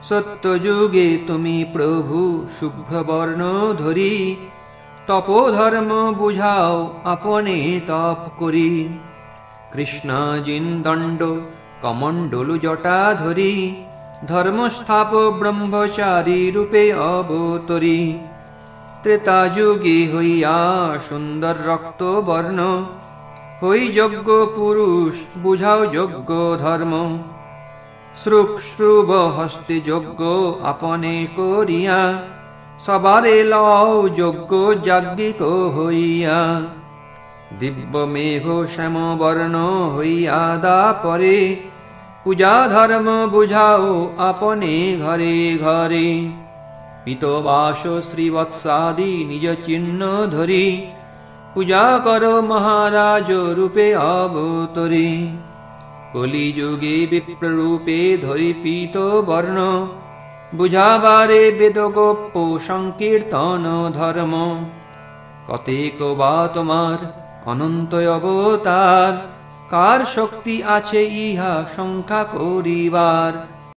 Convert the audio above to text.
সত্যযুগে তুমি প্রভু শুভ্রবর্ণ ধরি, তপোধর্ম বুঝাও আপনে তপ করি। কৃষ্ণাজিন দণ্ড কমণ্ডলু জটা ধরি, ধর্মস্থাপ ব্রহ্মচারী রূপে অবতরি। ত্রেতাযুগে হইয়া সুন্দর রক্ত বর্ণ, হই যজ্ঞ পুরুষ বুঝাও যজ্ঞ ধর্ম। শ্রুব হস্তে যজ্ঞ আপনে করিয়া, সবারে লও যজ্ঞ যাজ্ঞিক হইয়া। দিব্য মেঘ শ্যাম বর্ণ হইয়া দাপরে, পূজা ধর্ম বুঝাও আপনে ঘরে ঘরে। পিতবাস শ্রীবৎসাদি নিজ চিহ্ন ধরি, পূজা কর মহারাজ রূপে অবতরি। কলিযুগে বিপ্ররূপে ধরি পীত বর্ণ, বুঝাবারে বেদগোপ্য সংকীর্তন ধর্ম। কতেক বা তোমার অনন্ত অবতার, কার শক্তি আছে ইহা সংখ্যা করিবার।